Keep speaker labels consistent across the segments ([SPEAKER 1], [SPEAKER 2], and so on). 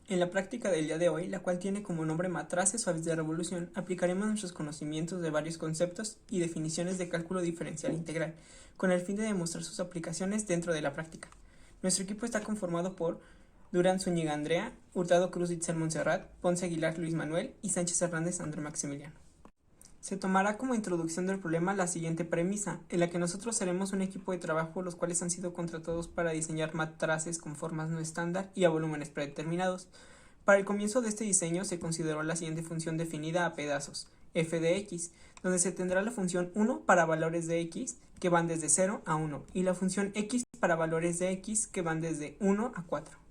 [SPEAKER 1] En la práctica del día de hoy, la cual tiene como nombre matraces suaves de revolución, aplicaremos nuestros conocimientos de varios conceptos y definiciones de cálculo diferencial integral, con el fin de demostrar sus aplicaciones dentro de la práctica. Nuestro equipo está conformado por Durán Zúñiga Andrea, Hurtado Cruz Itzel Montserrat, Ponce Aguilar Luis Manuel y Sánchez Hernández André Maximiliano. Se tomará como introducción del problema la siguiente premisa, en la que nosotros seremos un equipo de trabajo los cuales han sido contratados para diseñar matraces con formas no estándar y a volúmenes predeterminados. Para el comienzo de este diseño se consideró la siguiente función definida a pedazos, f de x, donde se tendrá la función 1 para valores de x que van desde 0 a 1 y la función x para valores de x que van desde 1 a 4.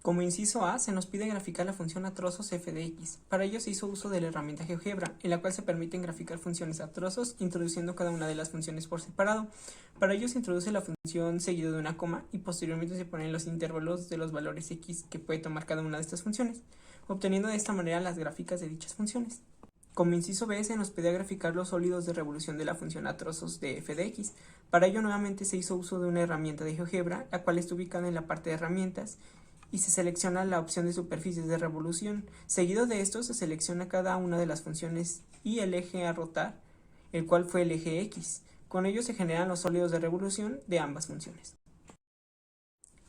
[SPEAKER 1] Como inciso A, se nos pide graficar la función a trozos f de x. Para ello se hizo uso de la herramienta GeoGebra, en la cual se permiten graficar funciones a trozos, introduciendo cada una de las funciones por separado. Para ello se introduce la función seguido de una coma y posteriormente se ponen los intervalos de los valores x que puede tomar cada una de estas funciones, obteniendo de esta manera las gráficas de dichas funciones. Como inciso B, se nos pedía graficar los sólidos de revolución de la función a trozos de f de x. Para ello nuevamente se hizo uso de una herramienta de GeoGebra, la cual está ubicada en la parte de herramientas, y se selecciona la opción de superficies de revolución. Seguido de esto se selecciona cada una de las funciones y el eje a rotar, el cual fue el eje X. Con ello se generan los sólidos de revolución de ambas funciones.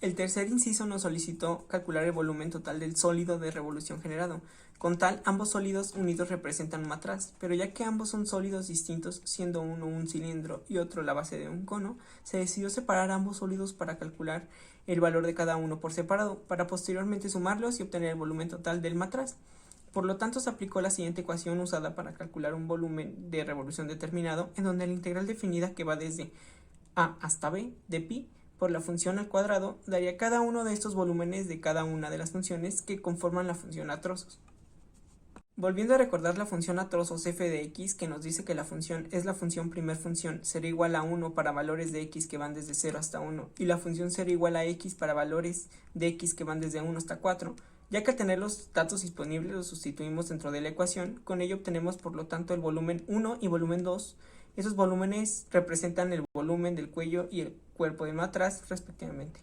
[SPEAKER 1] El tercer inciso nos solicitó calcular el volumen total del sólido de revolución generado. Con tal, ambos sólidos unidos representan un matraz, pero ya que ambos son sólidos distintos, siendo uno un cilindro y otro la base de un cono, se decidió separar ambos sólidos para calcular el valor de cada uno por separado, para posteriormente sumarlos y obtener el volumen total del matraz. Por lo tanto, se aplicó la siguiente ecuación usada para calcular un volumen de revolución determinado, en donde la integral definida que va desde a hasta b de pi por la función al cuadrado daría cada uno de estos volúmenes de cada una de las funciones que conforman la función a trozos. Volviendo a recordar la función a trozos f de x, que nos dice que la función es la función primer función, será igual a 1 para valores de x que van desde 0 hasta 1, y la función será igual a x para valores de x que van desde 1 hasta 4. Ya que al tener los datos disponibles los sustituimos dentro de la ecuación, con ello obtenemos por lo tanto el volumen 1 y volumen 2. Esos volúmenes representan el volumen del cuello y el cuerpo del matraz respectivamente.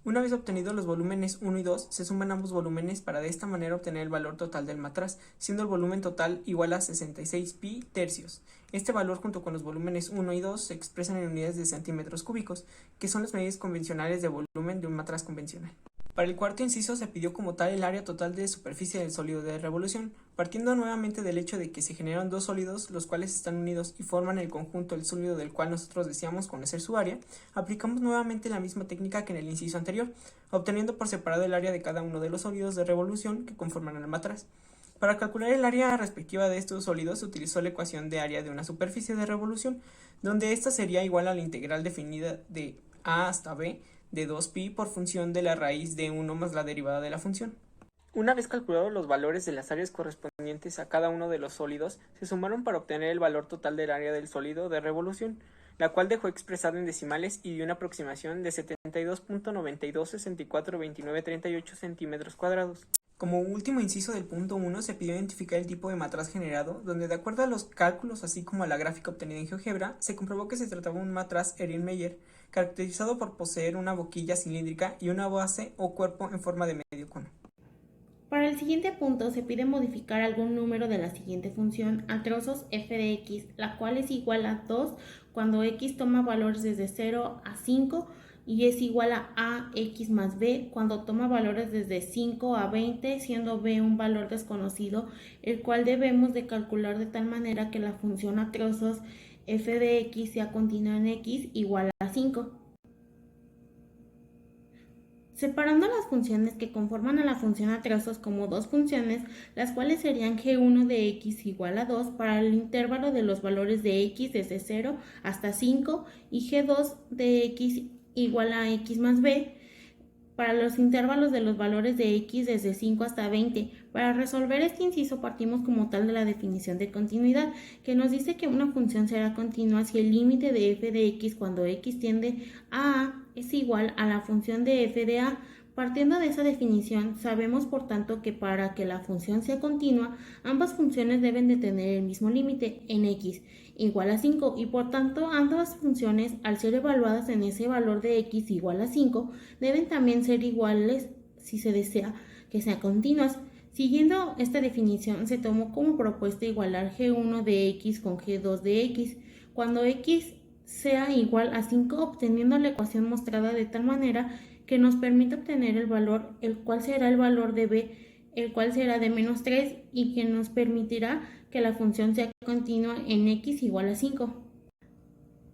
[SPEAKER 1] Una vez obtenidos los volúmenes 1 y 2, se suman ambos volúmenes para de esta manera obtener el valor total del matraz, siendo el volumen total igual a 66 pi tercios. Este valor junto con los volúmenes 1 y 2 se expresan en unidades de centímetros cúbicos, que son las medidas convencionales de volumen de un matraz convencional. Para el cuarto inciso se pidió como tal el área total de superficie del sólido de revolución, partiendo nuevamente del hecho de que se generan dos sólidos los cuales están unidos y forman el conjunto del sólido del cual nosotros deseamos conocer su área. Aplicamos nuevamente la misma técnica que en el inciso anterior, obteniendo por separado el área de cada uno de los sólidos de revolución que conforman el matraz. Para calcular el área respectiva de estos sólidos se utilizó la ecuación de área de una superficie de revolución, donde esta sería igual a la integral definida de a hasta b de 2pi por función de la raíz de 1 más la derivada de la función. Una vez calculados los valores de las áreas correspondientes a cada uno de los sólidos, se sumaron para obtener el valor total del área del sólido de revolución, la cual dejó expresada en decimales y dio una aproximación de 72.92642938 centímetros cuadrados. Como último inciso del punto 1 se pidió identificar el tipo de matraz generado, donde de acuerdo a los cálculos así como a la gráfica obtenida en GeoGebra, se comprobó que se trataba de un matraz Erlenmeyer, caracterizado por poseer una boquilla cilíndrica y una base o cuerpo en forma de medio cono.
[SPEAKER 2] Para el siguiente punto se pide modificar algún número de la siguiente función a trozos f de x, la cual es igual a 2 cuando x toma valores desde 0 a 5 y es igual a x más b cuando toma valores desde 5 a 20, siendo b un valor desconocido, el cual debemos de calcular de tal manera que la función a trozos f de x sea continua en x igual a 5. Separando las funciones que conforman a la función a trozos como dos funciones, las cuales serían g1 de x igual a 2 para el intervalo de los valores de x desde 0 hasta 5 y g2 de x igual a x más b para los intervalos de los valores de x desde 5 hasta 20. Para resolver este inciso partimos como tal de la definición de continuidad, que nos dice que una función será continua si el límite de f de x cuando x tiende a es igual a la función de f de a Partiendo de esa definición, sabemos por tanto que para que la función sea continua, ambas funciones deben de tener el mismo límite en x igual a 5 y por tanto ambas funciones al ser evaluadas en ese valor de x igual a 5 deben también ser iguales si se desea que sean continuas. Siguiendo esta definición se tomó como propuesta igualar g1 de x con g2 de x cuando x sea igual a 5 obteniendo la ecuación mostrada de tal manera que nos permite obtener el valor, el cual será el valor de b, el cual será de menos 3 y que nos permitirá que la función sea continua en x igual a 5.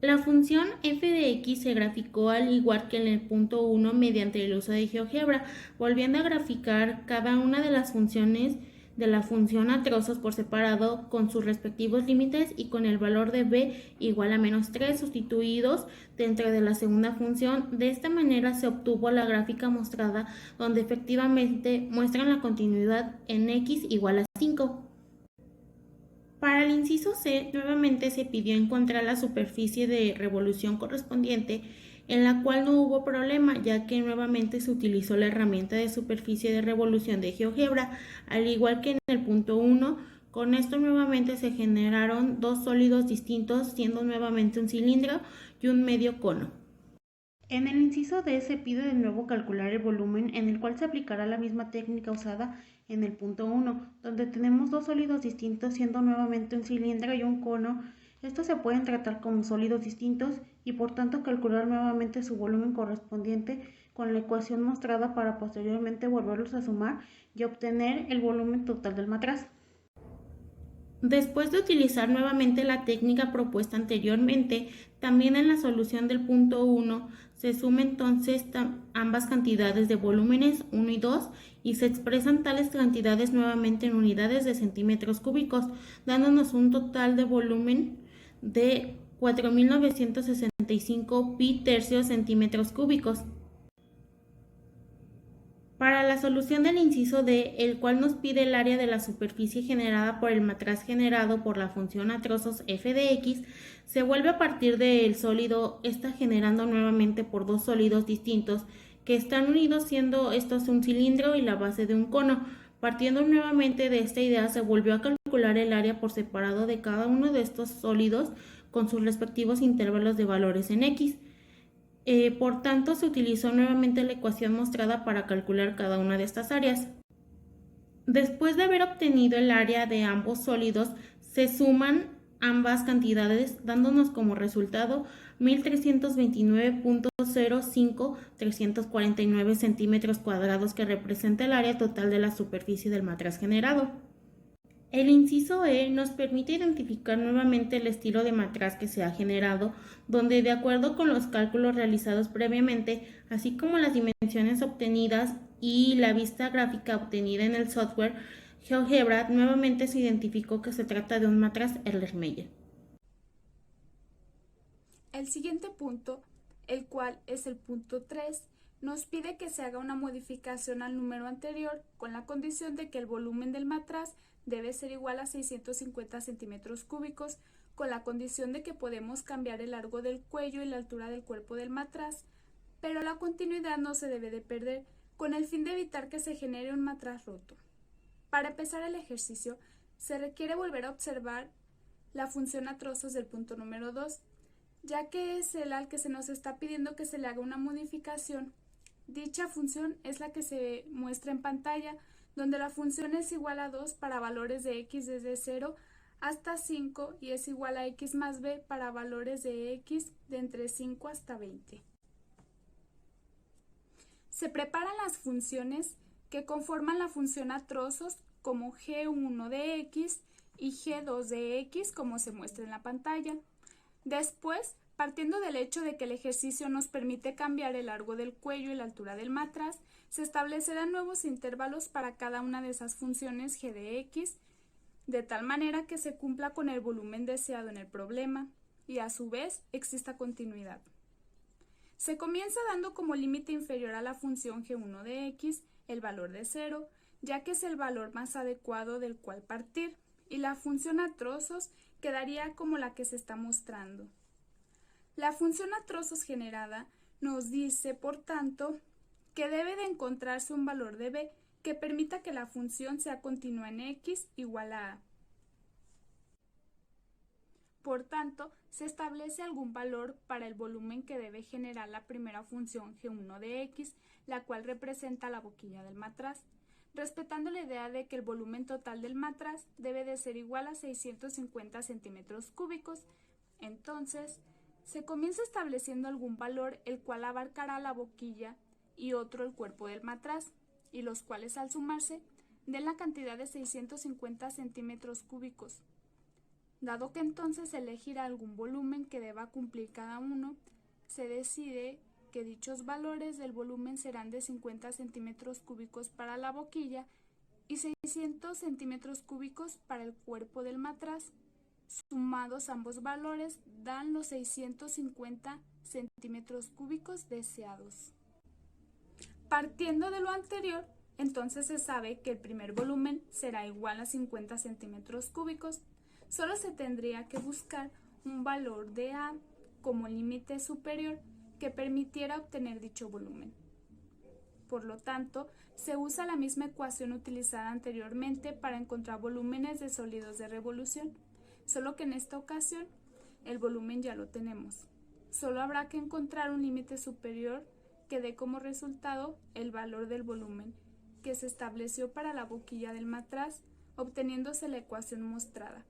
[SPEAKER 2] La función f de x se graficó al igual que en el punto 1 mediante el uso de GeoGebra, volviendo a graficar cada una de las funciones de la función a trozos por separado con sus respectivos límites y con el valor de b igual a menos 3 sustituidos dentro de la segunda función. De esta manera se obtuvo la gráfica mostrada donde efectivamente muestran la continuidad en x igual a 5. Para el inciso C, nuevamente se pidió encontrar la superficie de revolución correspondiente, en la cual no hubo problema, ya que nuevamente se utilizó la herramienta de superficie de revolución de GeoGebra, al igual que en el punto 1. Con esto nuevamente se generaron dos sólidos distintos, siendo nuevamente un cilindro y un medio cono. En el inciso D se pide de nuevo calcular el volumen, en el cual se aplicará la misma técnica usada en el punto 1, donde tenemos dos sólidos distintos siendo nuevamente un cilindro y un cono. Estos se pueden tratar como sólidos distintos y por tanto calcular nuevamente su volumen correspondiente con la ecuación mostrada para posteriormente volverlos a sumar y obtener el volumen total del matraz. Después de utilizar nuevamente la técnica propuesta anteriormente, también en la solución del punto 1 se suman entonces ambas cantidades de volúmenes 1 y 2 y se expresan tales cantidades nuevamente en unidades de centímetros cúbicos, dándonos un total de volumen de 4.965 pi tercios centímetros cúbicos. Para la solución del inciso D, el cual nos pide el área de la superficie generada por el matraz generado por la función a trozos f de x, se vuelve a partir del sólido, está generando nuevamente por dos sólidos distintos que están unidos siendo estos un cilindro y la base de un cono. Partiendo nuevamente de esta idea, se volvió a calcular el área por separado de cada uno de estos sólidos con sus respectivos intervalos de valores en x. Por tanto, se utilizó nuevamente la ecuación mostrada para calcular cada una de estas áreas. Después de haber obtenido el área de ambos sólidos, se suman ambas cantidades, dándonos como resultado 1329.05349 centímetros cuadrados, que representa el área total de la superficie del matraz generado. El inciso E nos permite identificar nuevamente el estilo de matraz que se ha generado, donde de acuerdo con los cálculos realizados previamente, así como las dimensiones obtenidas y la vista gráfica obtenida en el software GeoGebra, nuevamente se identificó que se trata de un matraz Erlenmeyer.
[SPEAKER 3] El siguiente punto, el cual es el punto 3, nos pide que se haga una modificación al número anterior con la condición de que el volumen del matraz debe ser igual a 650 centímetros cúbicos, con la condición de que podemos cambiar el largo del cuello y la altura del cuerpo del matraz, pero la continuidad no se debe de perder, con el fin de evitar que se genere un matraz roto. Para empezar el ejercicio, se requiere volver a observar la función a trozos del punto número 2, ya que es el al que se nos está pidiendo que se le haga una modificación. Dicha función es la que se muestra en pantalla, donde la función es igual a 2 para valores de x desde 0 hasta 5 y es igual a x más b para valores de x de entre 5 hasta 20. Se preparan las funciones que conforman la función a trozos como g1 de x y g2 de x, como se muestra en la pantalla. Después, partiendo del hecho de que el ejercicio nos permite cambiar el largo del cuello y la altura del matraz, se establecerán nuevos intervalos para cada una de esas funciones g de x, de tal manera que se cumpla con el volumen deseado en el problema y a su vez exista continuidad. Se comienza dando como límite inferior a la función g1 de x el valor de 0, ya que es el valor más adecuado del cual partir, y la función a trozos quedaría como la que se está mostrando. La función a trozos generada nos dice, por tanto, que debe de encontrarse un valor de b que permita que la función sea continua en x igual a a. Por tanto, se establece algún valor para el volumen que debe generar la primera función g1 de x, la cual representa la boquilla del matraz, respetando la idea de que el volumen total del matraz debe de ser igual a 650 centímetros cúbicos. Entonces, se comienza estableciendo algún valor el cual abarcará la boquilla y otro el cuerpo del matraz, y los cuales al sumarse den la cantidad de 650 centímetros cúbicos. Dado que entonces se elegirá algún volumen que deba cumplir cada uno, se decide que dichos valores del volumen serán de 50 centímetros cúbicos para la boquilla y 600 centímetros cúbicos para el cuerpo del matraz. Sumados ambos valores dan los 650 centímetros cúbicos deseados. Partiendo de lo anterior, entonces se sabe que el primer volumen será igual a 50 centímetros cúbicos. Solo se tendría que buscar un valor de a como límite superior que permitiera obtener dicho volumen. Por lo tanto, se usa la misma ecuación utilizada anteriormente para encontrar volúmenes de sólidos de revolución, solo que en esta ocasión el volumen ya lo tenemos. Solo habrá que encontrar un límite superior que dé como resultado el valor del volumen que se estableció para la boquilla del matraz, obteniéndose la ecuación mostrada.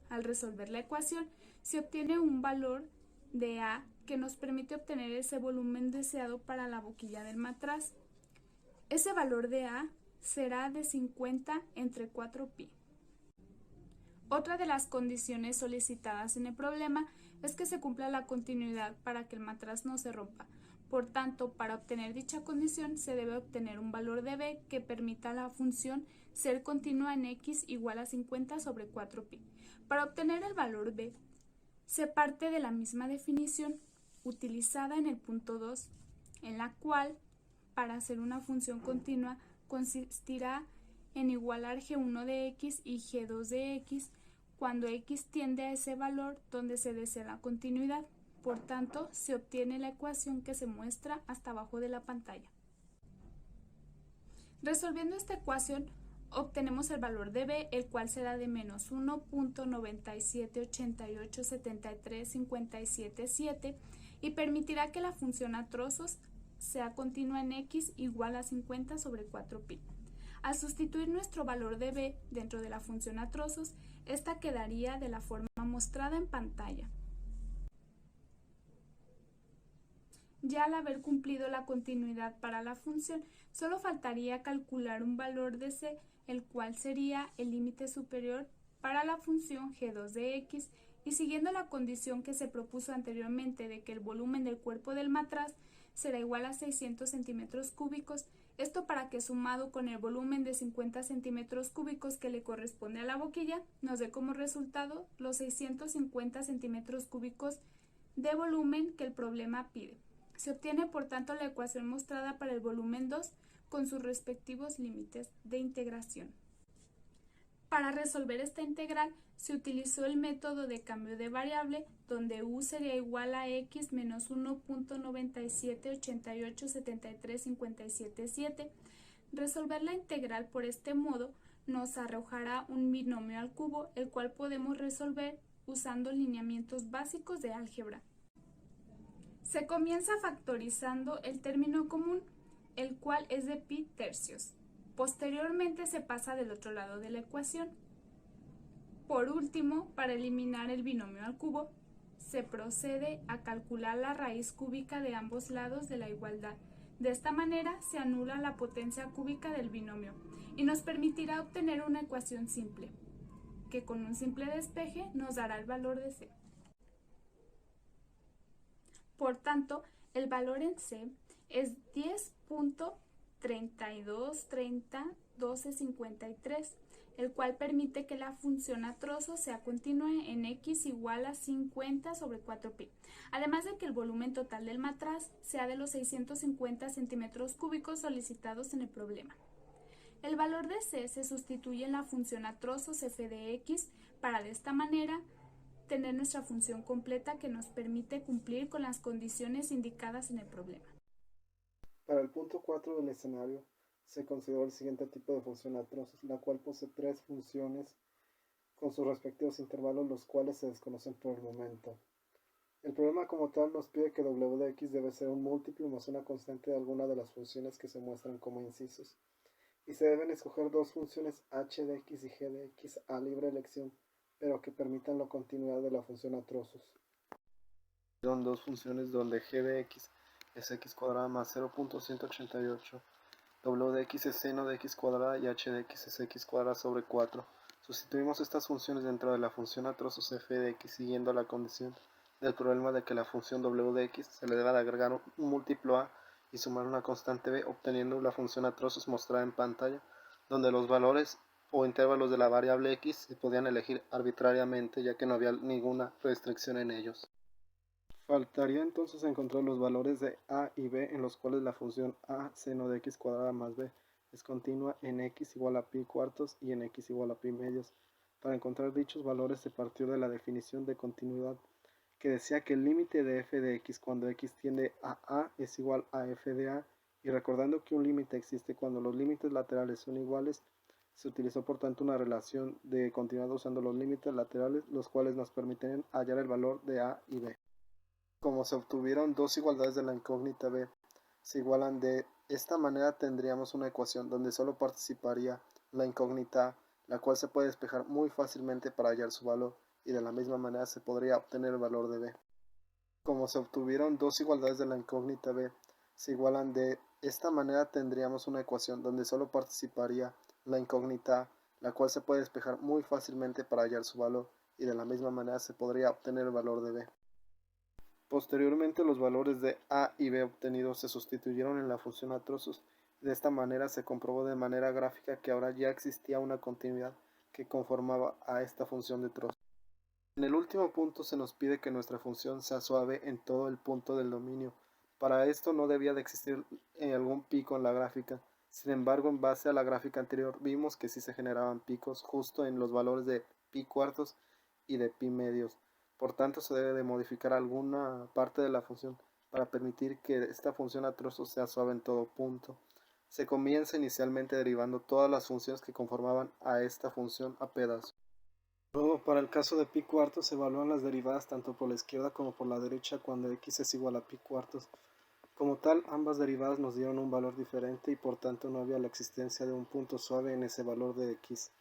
[SPEAKER 3] Al resolver la ecuación, se obtiene un valor de a que nos permite obtener ese volumen deseado para la boquilla del matraz. Ese valor de a será de 50 entre 4pi. Otra de las condiciones solicitadas en el problema es que se cumpla la continuidad para que el matraz no se rompa. Por tanto, para obtener dicha condición se debe obtener un valor de b que permita a la función ser continua en x igual a 50 sobre 4pi. Para obtener el valor b, se parte de la misma definición utilizada en el punto 2, en la cual, para hacer una función continua, consistirá en igualar g1 de x y g2 de x cuando x tiende a ese valor donde se desea la continuidad. Por tanto, se obtiene la ecuación que se muestra hasta abajo de la pantalla. Resolviendo esta ecuación, obtenemos el valor de b, el cual será de menos 1.97887357,7 y permitirá que la función a trozos sea continua en x igual a 50 sobre 4pi. Al sustituir nuestro valor de b dentro de la función a trozos, esta quedaría de la forma mostrada en pantalla. Ya al haber cumplido la continuidad para la función, solo faltaría calcular un valor de c, el cual sería el límite superior para la función g2 de x, y siguiendo la condición que se propuso anteriormente de que el volumen del cuerpo del matraz será igual a 600 centímetros cúbicos, esto para que sumado con el volumen de 50 centímetros cúbicos que le corresponde a la boquilla, nos dé como resultado los 650 centímetros cúbicos de volumen que el problema pide. Se obtiene por tanto la ecuación mostrada para el volumen 2 con sus respectivos límites de integración. Para resolver esta integral se utilizó el método de cambio de variable, donde u sería igual a x menos 1.97887357,7. Resolver la integral por este modo nos arrojará un binomio al cubo, el cual podemos resolver usando lineamientos básicos de álgebra. Se comienza factorizando el término común, el cual es de pi tercios. Posteriormente se pasa del otro lado de la ecuación. Por último, para eliminar el binomio al cubo, se procede a calcular la raíz cúbica de ambos lados de la igualdad. De esta manera se anula la potencia cúbica del binomio y nos permitirá obtener una ecuación simple, que con un simple despeje nos dará el valor de c. Por tanto, el valor en c es 10.32301253, el cual permite que la función a trozos sea continua en x igual a 50 sobre 4pi, además de que el volumen total del matraz sea de los 650 centímetros cúbicos solicitados en el problema. El valor de c se sustituye en la función a trozos f de x para de esta manera tener nuestra función completa que nos permite cumplir con las condiciones indicadas en el problema.
[SPEAKER 4] Para el punto 4 del escenario, se consideró el siguiente tipo de función a trozos, la cual posee tres funciones con sus respectivos intervalos, los cuales se desconocen por el momento. El problema como tal nos pide que w de x debe ser un múltiplo más una constante de alguna de las funciones que se muestran como incisos, y se deben escoger dos funciones h de x y g de x a libre elección, pero que permitan la continuidad de la función a trozos. Son dos funciones donde g de x es x cuadrada más 0.188, w de x es seno de x cuadrada y h de x es x cuadrada sobre 4. Sustituimos estas funciones dentro de la función a trozos f de x siguiendo la condición del problema de que la función w de x se le deba de agregar un múltiplo a y sumar una constante b, obteniendo la función a trozos mostrada en pantalla, donde los valores o intervalos de la variable x se podían elegir arbitrariamente ya que no había ninguna restricción en ellos. Faltaría entonces encontrar los valores de a y b en los cuales la función a seno de x cuadrada más b es continua en x igual a pi cuartos y en x igual a pi medios. Para encontrar dichos valores se partió de la definición de continuidad que decía que el límite de f de x cuando x tiende a es igual a f de a, y recordando que un límite existe cuando los límites laterales son iguales, se utilizó por tanto una relación de continuidad usando los límites laterales, los cuales nos permiten hallar el valor de a y b. Como se obtuvieron dos igualdades de la incógnita b, se igualan de esta manera tendríamos una ecuación donde solo participaría la incógnita a, la cual se puede despejar muy fácilmente para hallar su valor, y de la misma manera se podría obtener el valor de b. Como se obtuvieron dos igualdades de la incógnita b, se igualan de esta manera tendríamos una ecuación donde solo participaría la incógnita a, la cual se puede despejar muy fácilmente para hallar su valor, y de la misma manera se podría obtener el valor de b. Posteriormente los valores de a y b obtenidos se sustituyeron en la función a trozos, y de esta manera se comprobó de manera gráfica que ahora ya existía una continuidad que conformaba a esta función de trozos. En el último punto se nos pide que nuestra función sea suave en todo el punto del dominio. Para esto no debía de existir algún pico en la gráfica. Sin embargo, en base a la gráfica anterior vimos que sí se generaban picos justo en los valores de pi cuartos y de pi medios. Por tanto, se debe de modificar alguna parte de la función para permitir que esta función a trozos sea suave en todo punto. Se comienza inicialmente derivando todas las funciones que conformaban a esta función a pedazos. Luego, para el caso de pi cuartos, se evalúan las derivadas tanto por la izquierda como por la derecha cuando x es igual a pi cuartos. Como tal, ambas derivadas nos dieron un valor diferente y por tanto no había la existencia de un punto suave en ese valor de x.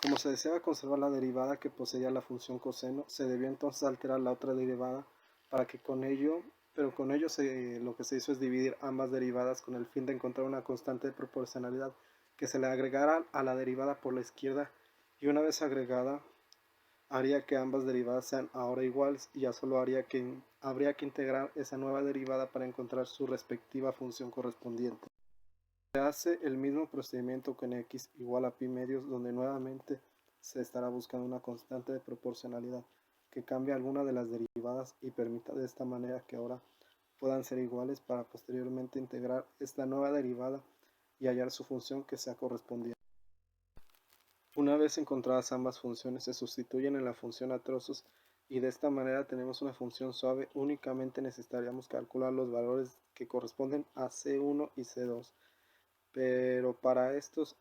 [SPEAKER 4] Como se deseaba conservar la derivada que poseía la función coseno, se debió entonces alterar la otra derivada para que con ello lo que se hizo es dividir ambas derivadas con el fin de encontrar una constante de proporcionalidad que se le agregara a la derivada por la izquierda, y una vez agregada haría que ambas derivadas sean ahora iguales, y ya solo habría que integrar esa nueva derivada para encontrar su respectiva función correspondiente. Se hace el mismo procedimiento con x igual a pi medios, donde nuevamente se estará buscando una constante de proporcionalidad que cambie alguna de las derivadas y permita de esta manera que ahora puedan ser iguales para posteriormente integrar esta nueva derivada y hallar su función que sea correspondiente. Una vez encontradas ambas funciones se sustituyen en la función a trozos y de esta manera tenemos una función suave. Únicamente necesitaríamos calcular los valores que corresponden a C1 y C2. Pero para estos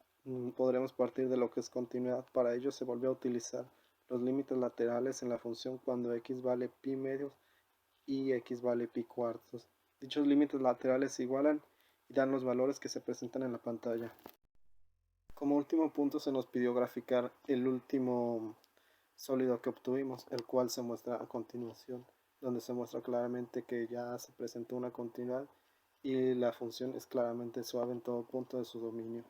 [SPEAKER 4] podremos partir de lo que es continuidad. Para ello se volvió a utilizar los límites laterales en la función cuando x vale pi medios y x vale pi cuartos. Dichos límites laterales se igualan y dan los valores que se presentan en la pantalla. Como último punto se nos pidió graficar el último sólido que obtuvimos, el cual se muestra a continuación, donde se muestra claramente que ya se presentó una continuidad y la función es claramente suave en todo punto de su dominio.